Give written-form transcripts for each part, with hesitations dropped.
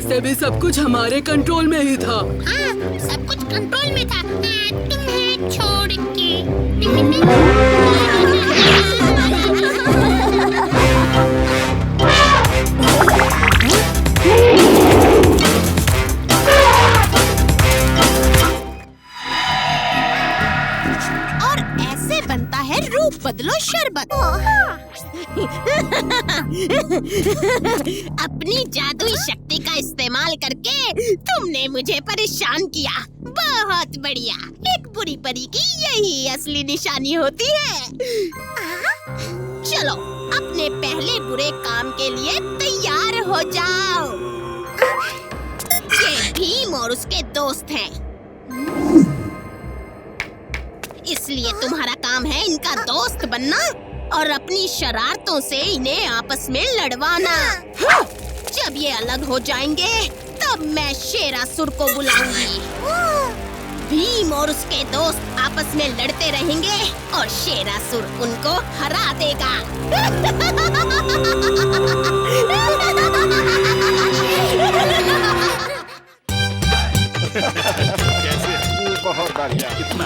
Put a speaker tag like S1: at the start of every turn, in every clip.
S1: वैसे भी सब कुछ हमारे कंट्रोल में ही था।
S2: हाँ, सब कुछ कंट्रोल में था, तुम्हें छोड़ के। और ऐसे बनता है रूप बदलो शरबत। अपनी जादुई शक्ति का इस्तेमाल करके तुमने मुझे परेशान किया। बहुत बढ़िया। एक बुरी परी की यही असली निशानी होती है। चलो अपने पहले बुरे काम के लिए तैयार हो जाओ। ये भीम और उसके दोस्त हैं, इसलिए तुम्हारा काम है इनका दोस्त बनना और अपनी शरारतों से इन्हें आपस में लड़वाना। जब ये अलग हो जाएंगे तब मैं शेरासुर को बुलाऊंगी। भीम और उसके दोस्त आपस में लड़ते रहेंगे और शेरासुर उनको हरा देगा।
S3: बहुत बढ़िया। कितना?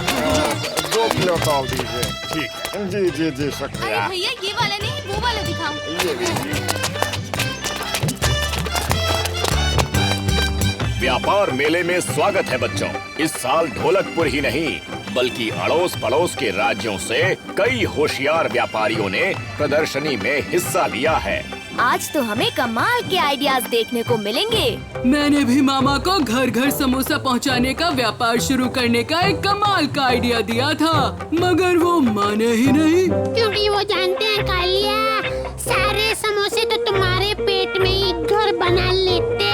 S3: 2 किलो तौल दीजिए। ठीक है। जी जी जी शुक्रिया।
S4: भैया ये वाला नहीं, वो वाला दिखाओ।
S3: ये लीजिए।
S5: व्यापार मेले में स्वागत है बच्चों। इस साल ढोलकपुर ही नहीं बल्कि अड़ोस पड़ोस के राज्यों से कई होशियार व्यापारियों ने प्रदर्शनी में हिस्सा लिया है।
S4: आज तो हमें कमाल के आइडियाज देखने को मिलेंगे।
S1: मैंने भी मामा को घर घर समोसा पहुंचाने का व्यापार शुरू करने का एक कमाल का आइडिया दिया था, मगर वो माने ही नहीं।
S2: क्योंकि वो जानते हैं कालिया, सारे समोसे तो तुम्हारे पेट में ही घर बना लेते।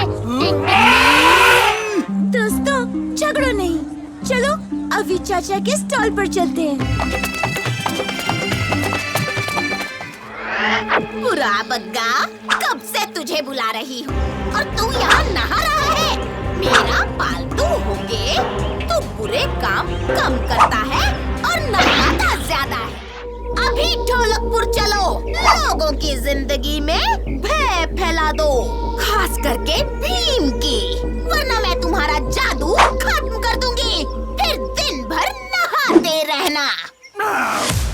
S4: दोस्तों झगड़ो नहीं, चलो अभी चाचा के स्टॉल पर चलते हैं।
S2: बुरा बग्गा, कब से तुझे बुला रही हूँ और तू यहाँ नहा रहा है। मेरा पालतू होके तू बुरे काम कम करता है और नहाता ज्यादा है। अभी ढोलकपुर चलो, लोगों की जिंदगी में भय फैला दो, खास करके भीम की, वरना मैं तुम्हारा जादू खत्म कर दूंगी। फिर दिन भर नहाते रहना।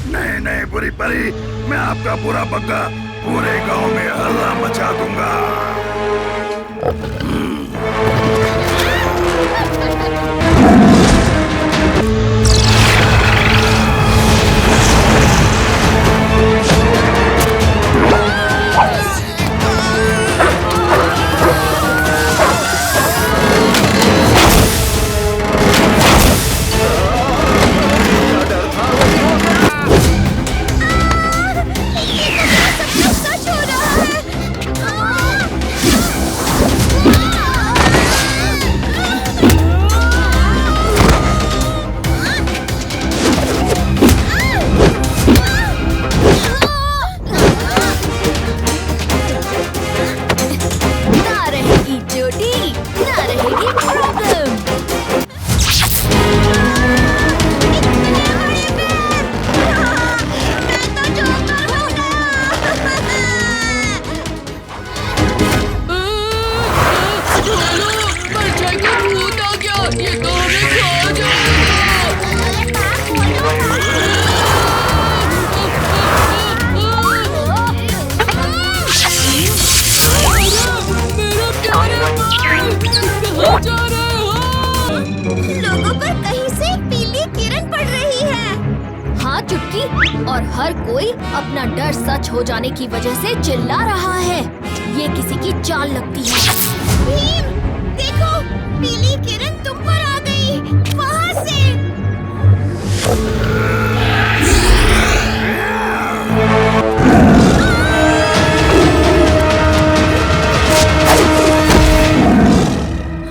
S6: नहीं नहीं बुरी परी, मैं आपका बुरा बग्गा पूरे गांव में हल्ला मचा दूंगा।
S4: और हर कोई अपना डर सच हो जाने की वजह से चिल्ला रहा है। ये किसी की चाल लगती है।
S2: भीम, देखो, पीली किरण तुम पर आ गई, वहाँ से।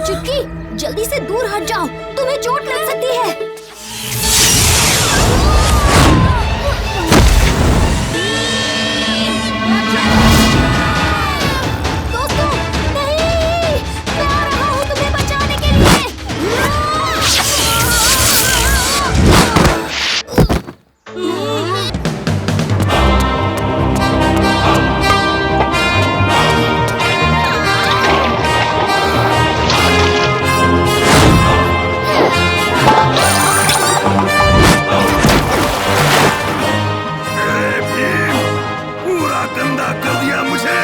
S4: चुटकी, जल्दी से दूर हट जाओ, तुम्हें चोट लग सकती है।
S6: क्या गंदा कर दिया मुझे।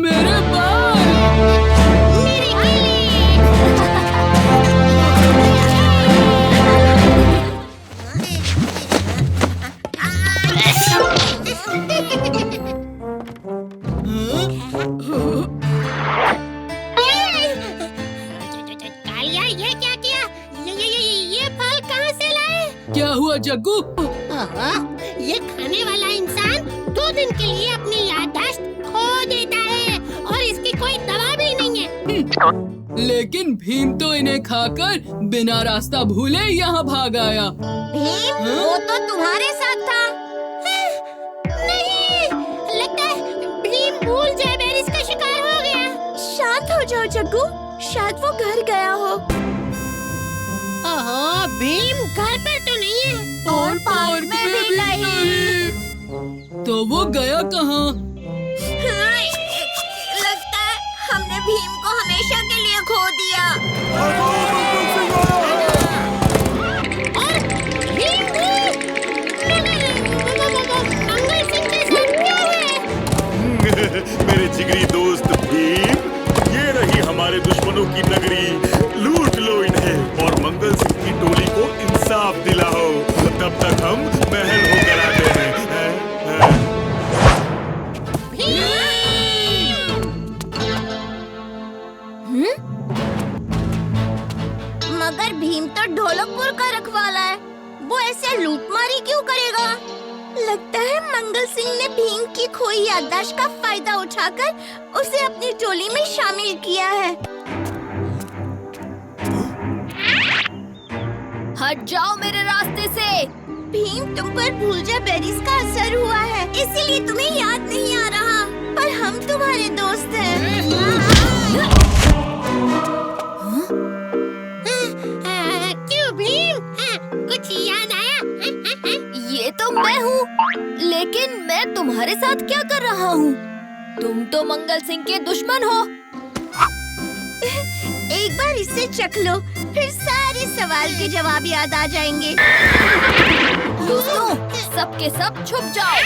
S1: मेरे बाल।
S2: कालिया, ये क्या किया? ये फल कहाँ से लाए?
S1: क्या हुआ जग्गू?
S2: ये खाने वाला इंसान 2 दिन के लिए अपनी याददाश्त खो देता है और इसकी कोई दवा भी नहीं है।
S1: लेकिन भीम तो इन्हें खाकर बिना रास्ता भूले यहाँ भाग आया।
S2: भीम, वो तो तुम्हारे साथ था। नहीं, लगता है भीम भूल जयबेरिस का शिकार हो गया।
S4: शांत हो जाओ जग्गू, शायद वो घर गया हो।
S2: ओहो, भीम घर पर तो नहीं है
S4: और पार्क में भी नहीं।
S1: तो वो गया कहाँ?
S2: लगता है हमने भीम को हमेशा के लिए खो दिया। और भीम मंगल सिंह के साथ क्या है?
S6: मेरे जिगरी दोस्त भीम, ये रही हमारे दुश्मनों की नगरी। लूट लो इन्हें और मंगल सिंह की टोली को इंसाफ दिलाओ। तब तक हम महल होकर आते हैं।
S2: मगर भीम तो ढोलकपुर का रखवाला है, वो ऐसे लूटमारी क्यों करेगा?
S4: लगता है मंगल सिंह ने भीम की खोई याददाश्त का फायदा उठाकर उसे अपनी टोली में शामिल किया है। हट जाओ मेरे रास्ते से। भीम, तुम पर भूल जा बेरीज का असर हुआ है, इसीलिए तुम्हें याद नहीं आ रहा। पर हम तुम्हारे दोस्त हैं।
S2: क्यों भीम? कुछ याद आया?
S4: ये तो मैं हूँ, लेकिन मैं तुम्हारे साथ क्या कर रहा हूँ? तुम तो मंगल सिंह के दुश्मन हो। एक बार इसे चख लो, फिर सारे सवाल के जवाब याद आ जाएंगे। दोस्तों, सबके सब छुप जाओ।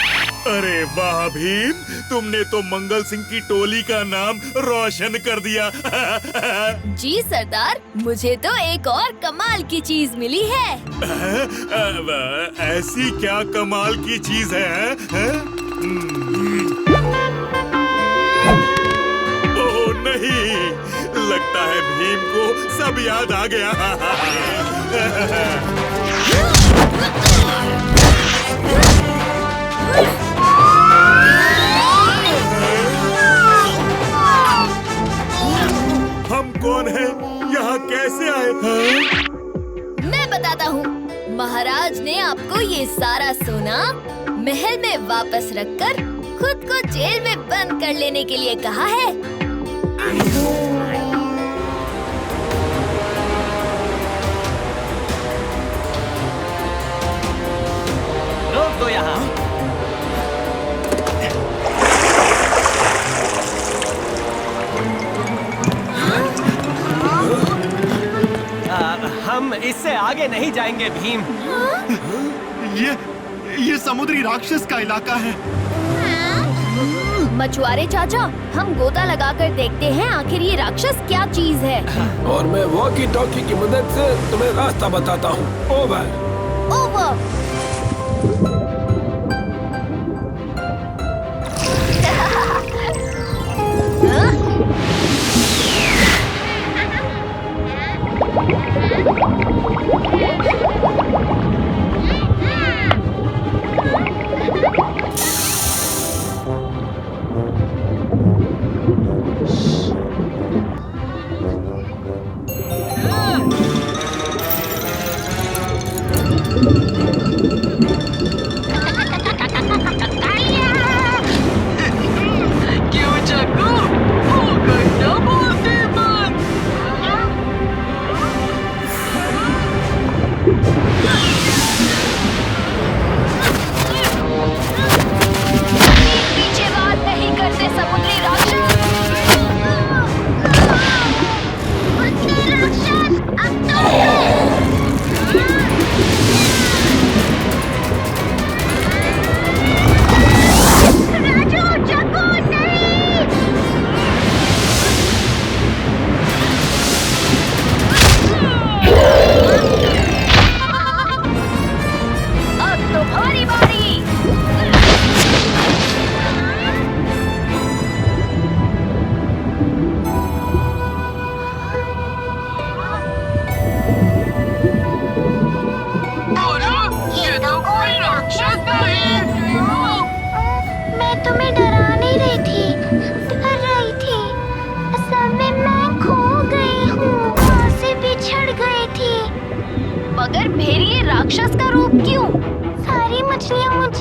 S6: अरे वाह भीम, तुमने तो मंगल सिंह की टोली का नाम रोशन कर दिया।
S4: जी सरदार, मुझे तो एक और कमाल की चीज मिली है।
S6: ऐसी क्या कमाल की चीज है? ओह नहीं, लगता है भीम को सब याद आ गया। हम कौन हैं? यहाँ कैसे आए?
S4: मैं बताता हूँ। महाराज ने आपको ये सारा सोना महल में वापस रखकर खुद को जेल में बंद कर लेने के लिए कहा है।
S7: रोक दो यहाँ। हम इससे आगे नहीं जाएंगे भीम।
S3: ये समुद्री राक्षस का इलाका है।
S4: मछुआरे चाचा, हम गोता लगाकर देखते हैं आखिर ये राक्षस क्या चीज है।
S8: और मैं वॉकी टॉकी की मदद से तुम्हें रास्ता बताता हूँ। ओवर।
S4: ओवर।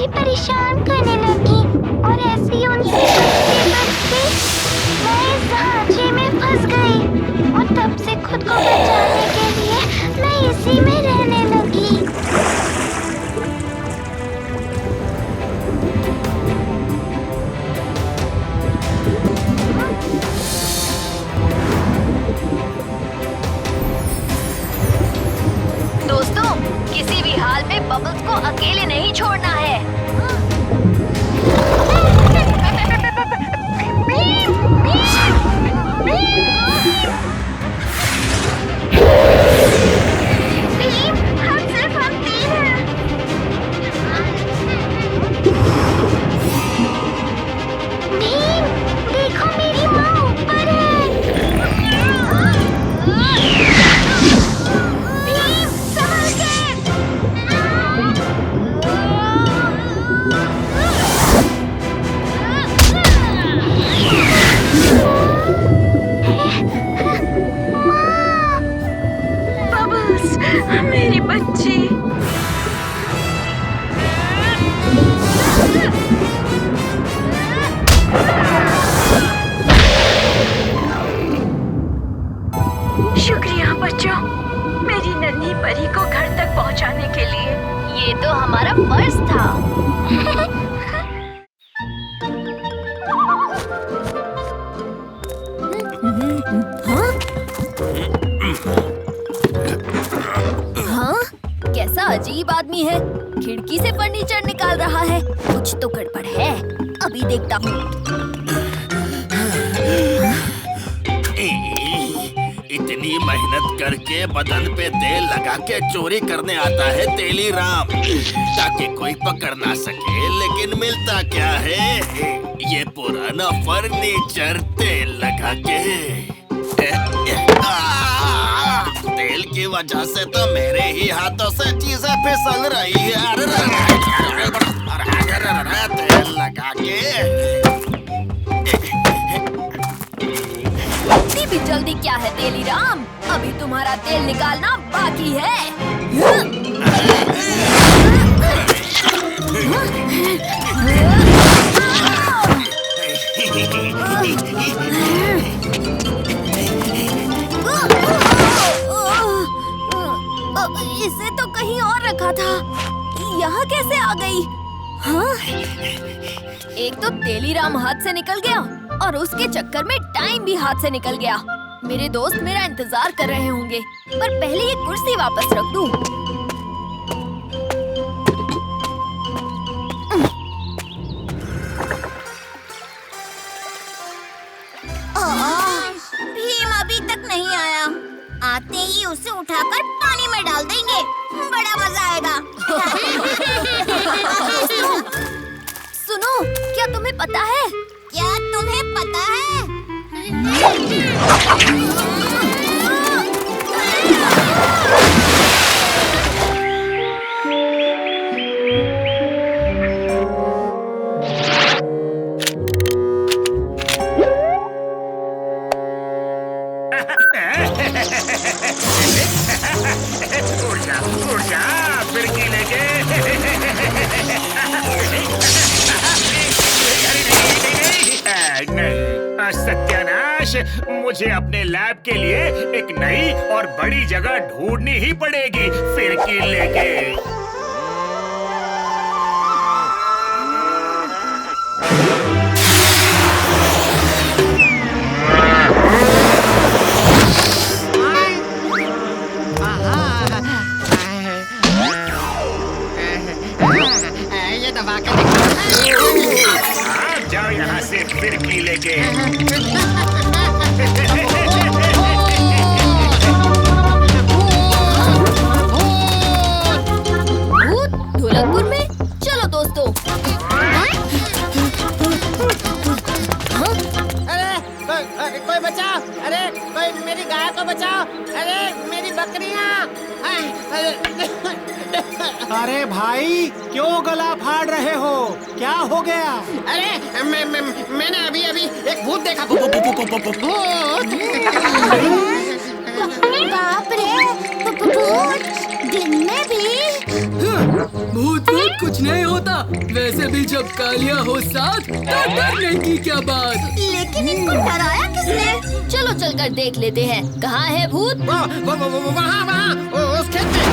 S9: भी परेशान करने लगी और ऐसे ही उनसे बचते मैं इस ढांचे में फंस गई और तब से खुद को बचाने के लिए मैं इसी में रहने लगी।
S4: दोस्तों, किसी भी हाल में बबल्स को अकेले नहीं छोड़ना है।
S9: देखो मेरी माँ ऊपर है। भीम, संभल के।
S10: बबल्स, मेरी बच्ची। शुक्रिया बच्चों, मेरी नन्ही परी को घर तक पहुंचाने के लिए।
S4: ये तो हमारा फर्ज था। हाँ? कैसा अजीब आदमी है, खिड़की से फर्नीचर निकाल रहा है। कुछ तो गड़बड़ है, अभी देखता हूँ।
S11: इतनी मेहनत करके बदन पे तेल लगा के चोरी करने आता है तेली राम, ताकि कोई पकड़ ना सके। लेकिन मिलता क्या है, ये पुराना फर्नीचर तेल लगा के। तेल की वजह से तो मेरे ही हाथों से चीजें फिसल रही है। तेल लगा के
S4: भी जल्दी क्या है तेली राम, अभी तुम्हारा तेल निकालना बाकी है। इसे तो कहीं और रखा था, यहाँ कैसे आ गई? हाँ? एक तो तेली राम हाथ से निकल गया और उसके चक्कर में टाइम भी हाथ से निकल गया। मेरे दोस्त मेरा इंतजार कर रहे होंगे, पर पहले ये कुर्सी वापस रख दूं।
S2: भीम अभी तक नहीं आया। आते ही उसे उठाकर पानी में डाल देंगे, बड़ा मजा आएगा।
S4: सुनो, क्या तुम्हें पता है?
S2: क्या तुम्हें पता है?
S6: उड़ जा, फिरकी लेके। नहीं, सत्यानाश, मुझे अपने लैब के लिए एक नई और बड़ी जगह ढूंढनी ही पड़ेगी फिरकी लेके।
S2: ये दबा के देखो।
S6: आप जाओ यहाँ से फिरकी लेके।
S4: भूत ढोलकपुर में? चलो दोस्तों।
S2: अरे कोई बचाओ! अरे कोई मेरी गाय को बचाओ! अरे मेरी बकरियाँ!
S7: अरे भाई, क्यों गला फाड़ रहे हो? क्या हो गया?
S2: अरे मैंने अभी एक भूत देखा। बाप रे! भूत दिन में भी?
S1: भूत भूत कुछ नहीं होता। वैसे भी जब कालिया हो साथ तो डरने की क्या बात।
S4: लेकिन इनको डराया किसने? चलो चलकर देख लेते हैं। कहाँ है भूत?
S7: वहाँ उस खेत में।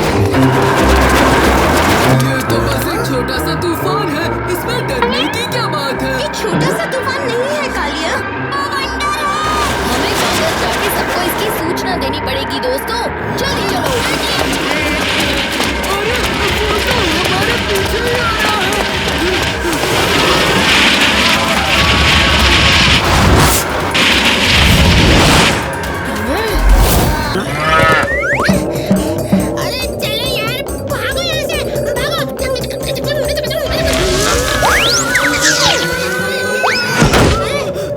S1: ये तो बस एक छोटा सा तूफान है, इसमें डरने की क्या बात है?
S4: ये छोटा सा तूफान नहीं है कालिया, हमें गाँव जाके सबको इसकी सूचना देनी पड़ेगी दोस्तों। जल्दी चलो।
S1: अरे वो तो हमारे पीछे ही आ रहा है।
S2: अरे चलो यार, भागो यहाँ से, भागो।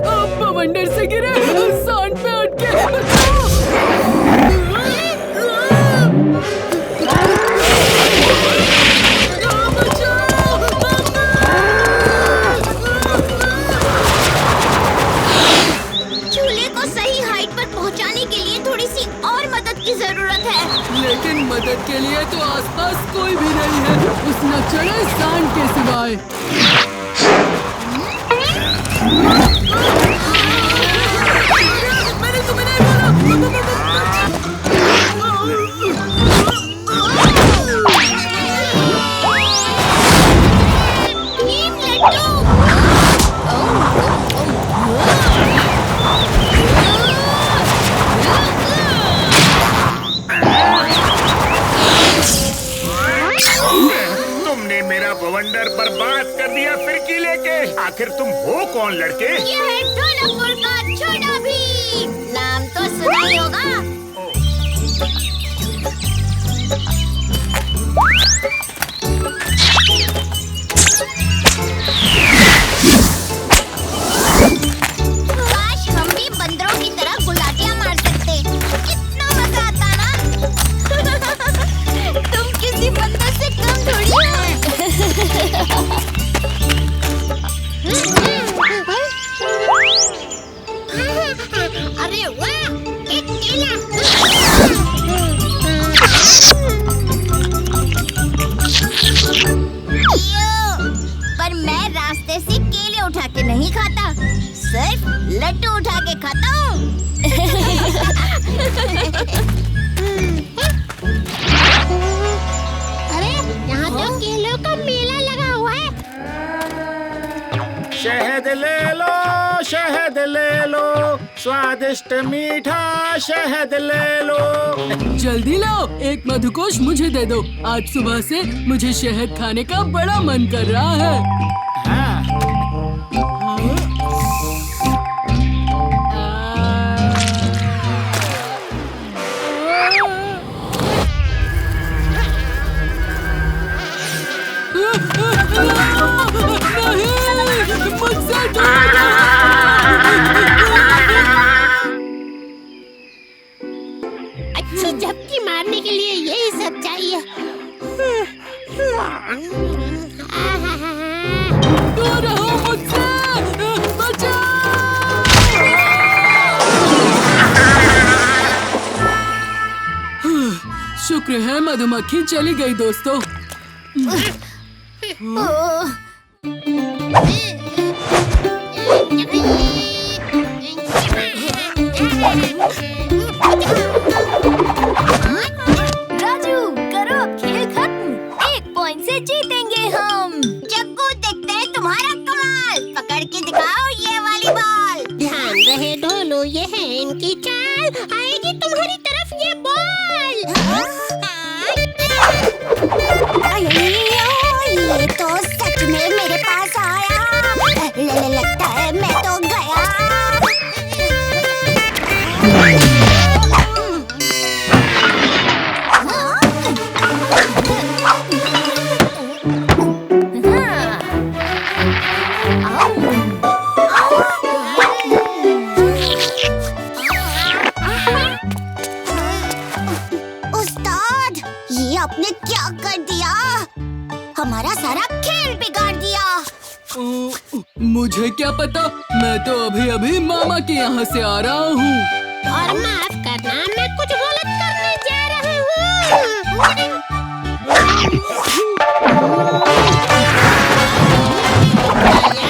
S1: आप बवंडर से गिरे, सांड पे अटके।
S2: झूले को सही हाइट पर पहुँचाने के लिए थोड़ी सी और मदद की जरूरत है।
S1: लेकिन मदद के लिए तो आसपास कोई भी नहीं है, उस नचड़े सांड के सिवाय। मैंने तुम्हें नहीं
S6: तुमने मेरा बवंडर बर्बाद कर दिया फिरकी लेके। आखिर तुम हो कौन लड़के?
S2: ये है ढोलकपुर का छोटा भीम। नाम तो सुना ही होगा। काश हम भी बंदरों की तरह गुलाटियां मार सकते, कितना मजा आता ना।
S4: तुम किसी बंदर से कम थोड़ी हो।
S2: अरे वाह, एक केला। पर मैं रास्ते से केले उठा के नहीं खाता, सिर्फ लड्डू उठा के खाता हूँ। अरे यहाँ तो केलों का मेला लगा हुआ है।
S7: शहद ले लो, स्वादिष्ट मीठा शहद ले लो।
S1: जल्दी लाओ, एक मधुकोश मुझे दे दो। आज सुबह से मुझे शहद खाने का बड़ा मन कर रहा है। नहीं, मुझसे दूर
S2: अच्छी झपकी मारने के लिए यही सब चाहिए।
S1: दूर रहो मुझसे, शुक्र है मधुमक्खी चली गई दोस्तों।
S4: राजू करो अब खेल खत्म। 1 पॉइंट से जीतेंगे हम।
S2: जग्गू, देखते हैं तुम्हारा कमाल। पकड़ के दिखाओ ये वाली बॉल। ध्यान रहे ढोलू, ये है इनकी चाल। आएगी तुम्हारी तरफ ये बॉल। ये तो सच में मेरे पास आया। लगता है मैं तो गया। उस्ताद, ये आपने क्या कर दिया? हमारा सारा खेल बिगाड़ दिया।
S1: मुझे क्या पता, मैं तो अभी अभी मामा के यहाँ से आ रहा हूँ।
S2: और माफ करना, मैं कुछ गलत करने जा रहा हूँ।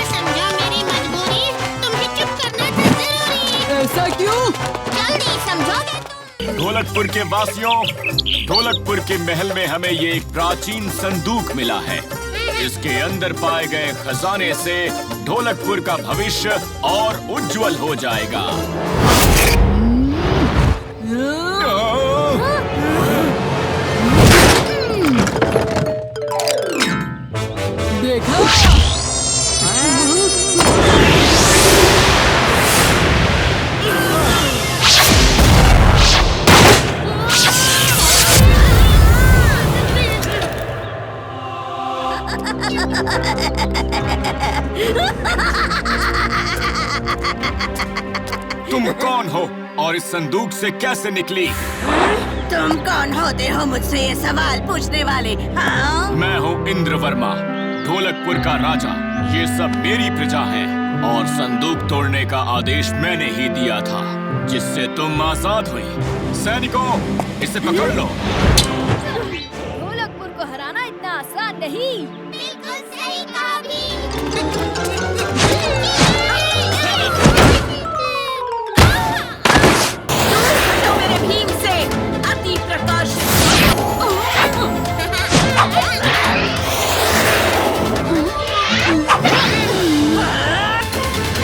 S2: समझो मेरी मजबूरी, तुम्हें चुप करना था जरूरी।
S1: ऐसा क्यों?
S2: जल्दी समझोगे तुम?
S5: ढोलकपुर के वासियों, ढोलकपुर के महल में हमें ये एक प्राचीन संदूक मिला है। इसके अंदर पाए गए खजाने से ढोलकपुर का भविष्य और उज्जवल हो जाएगा।
S1: देखा?
S5: तुम कौन हो और इस संदूक से कैसे निकली?
S2: तुम कौन होते हो मुझसे ये सवाल पूछने वाले? हाँ?
S5: मैं हूँ इंद्रवर्मा, ढोलकपुर का राजा। ये सब मेरी प्रजा है और संदूक तोड़ने का आदेश मैंने ही दिया था, जिससे तुम आजाद हुई। सैनिकों, इसे पकड़ लो।
S4: ढोलकपुर को हराना इतना आसान नहीं।
S2: बिल्कुल सही कहा भी। मेरे भीम से अति प्रकाश।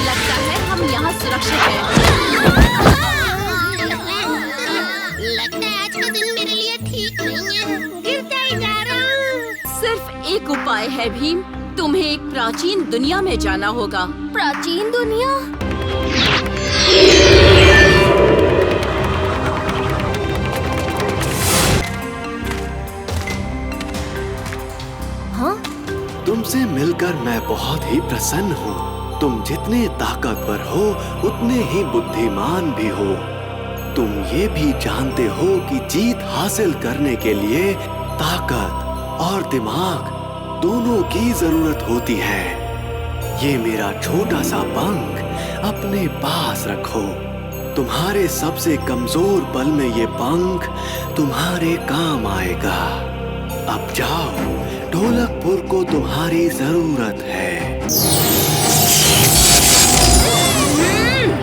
S2: लगता है हम यहाँ सुरक्षित हैं। लगता है आज का दिन मेरे लिए ठीक नहीं है। गिरता ही जा रहा हूँ। सिर्फ एक उपाय है भीम, तुम्हें एक प्राचीन दुनिया में जाना होगा।
S4: प्राचीन दुनिया? हाँ?
S12: तुमसे मिलकर मैं बहुत ही प्रसन्न हूँ। तुम जितने ताकतवर हो उतने ही बुद्धिमान भी हो। तुम ये भी जानते हो कि जीत हासिल करने के लिए ताकत और दिमाग दोनों की जरूरत होती है। ये मेरा छोटा सा पंख अपने पास रखो। तुम्हारे सबसे कमजोर पल में ये पंख तुम्हारे काम आएगा। अब जाओ, ढोलकपुर को तुम्हारी जरूरत है।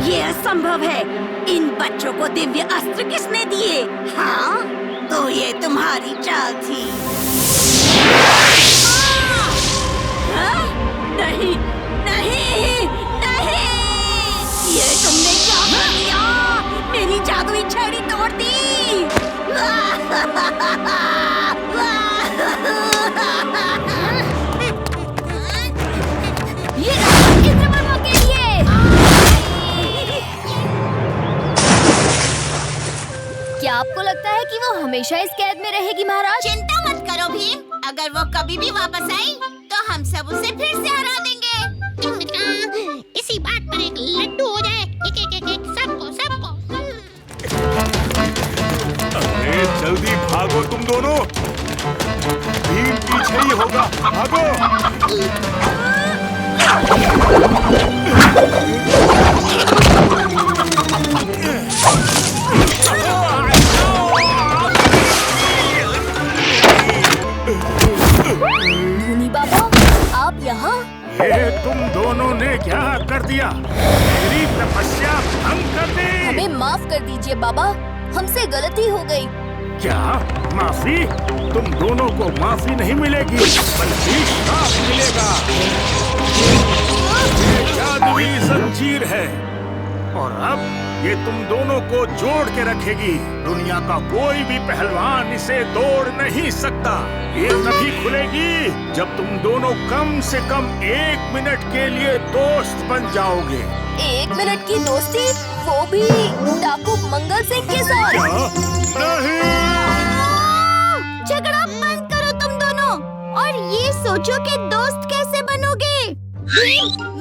S2: ये असंभव है। इन बच्चों को दिव्य अस्त्र किसने दिए? हाँ, तो ये तुम्हारी चाल थी। हाँ? नहीं, नहीं, नहीं! ये तुमने क्या कर दिया? मेरी जादुई छड़ी तोड़ दी।
S4: ये इंद्रवर्मा के लिए। क्या आपको लगता है कि वो हमेशा इस कैद में रहेगी महाराज?
S2: चिंता मत करो भीम, अगर वो कभी भी वापस आई तो हम सब उसे फिर से हरा देंगे। इसी बात पर एक लड्डू हो जाए। एक सबको सबको।
S6: अरे जल्दी भागो तुम दोनों, भीम पीछे ही होगा। भागो।
S4: धूनी बाबा, आप यहाँ?
S6: ये तुम दोनों ने क्या कर दिया? मेरी तपस्या भंग कर दी।
S4: हमें माफ कर दीजिए बाबा, हमसे गलती हो गई।
S6: क्या माफी? तुम दोनों को माफी नहीं मिलेगी, बल्कि श्राप मिलेगा। ये जादुई जंजीर है और अब ये तुम दोनों को जोड़ के रखेगी। दुनिया का कोई भी पहलवान इसे तोड़ नहीं सकता। ये तभी खुलेगी जब तुम दोनों कम से कम 1 मिनट के लिए दोस्त बन जाओगे।
S4: 1 मिनट की दोस्ती, वो भी डाकू मंगल सिंह के साथ?
S6: नहीं।
S2: झगड़ा बंद करो तुम दोनों और ये सोचो कि दोस्त कैसे बनोगे।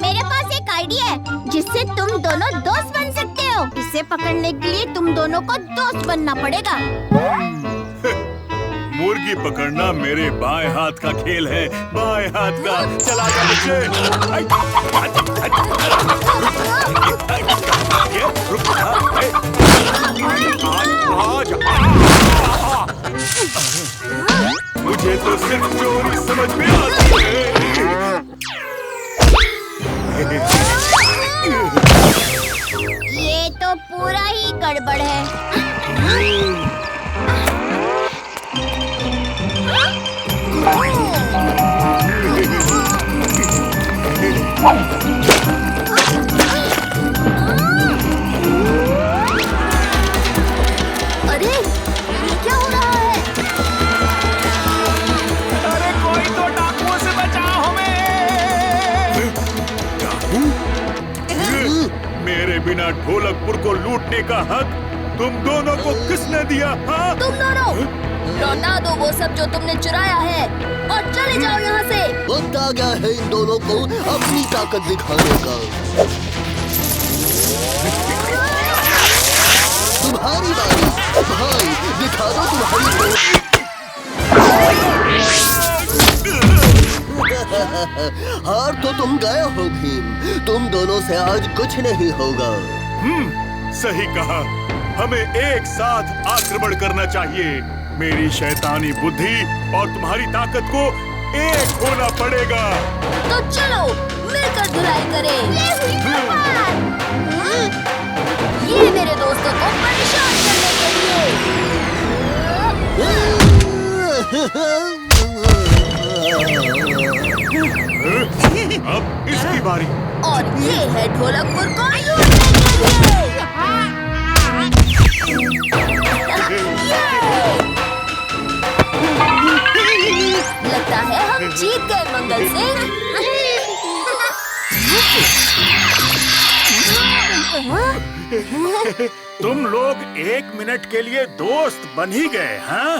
S2: मेरे पास एक आइडिया है जिससे तुम दोनों दोस्त बन सकते हो। इसे पकड़ने के लिए तुम दोनों को दोस्त बनना पड़ेगा।
S6: मुर्गी पकड़ना मेरे बाएं हाथ का खेल है, बाएं हाथ का। चला जा बच्चे। मुझे तो सिर्फ चोरी समझ में आती है।
S2: ये तो पूरा ही गड़बड़ है।
S4: अरे ये क्या हो रहा है?
S7: अरे कोई तो डाकुओं से बचाओ हमें।
S6: डाकू? मेरे बिना ढोलकपुर को लूटने का हक तुम दोनों को किसने दिया? हाँ?
S4: तुम दोनों लौटा दो वो सब जो तुमने चुराया है और चले जाओ यहाँ से।
S11: वक्त आ गया है इन दोनों को अपनी ताकत दिखाने का। तुम्हारी बारी भाई, दिखा दो तुम्हारी हार तो तुम गए हो भीम, तुम दोनों से आज कुछ नहीं होगा।
S6: सही कहा, हमें एक साथ आक्रमण करना चाहिए। मेरी शैतानी बुद्धि और तुम्हारी ताकत को एक होना पड़ेगा।
S4: तो चलो मिलकर धुलाई करें। ये मेरे दोस्तों को परेशान करने के लिए।
S6: अब इसकी बारी।
S4: और ये है ढोलकपुर को लूटने के लिए। लगता है हम जीत गए मंगल सिंह।
S6: तुम लोग 1 मिनट के लिए दोस्त बन ही गए, हाँ?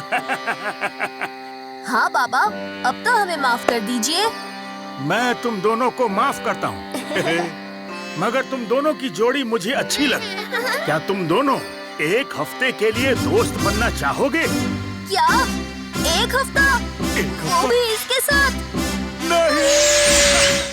S4: हाँ बाबा, अब तो हमें माफ कर दीजिए।
S6: मैं तुम दोनों को माफ करता हूँ। मगर तुम दोनों की जोड़ी मुझे अच्छी लगी। क्या तुम दोनों 1 हफ्ते के लिए दोस्त बनना चाहोगे?
S4: क्या 1 हफ्ता? वो भी इसके साथ?
S6: नहीं।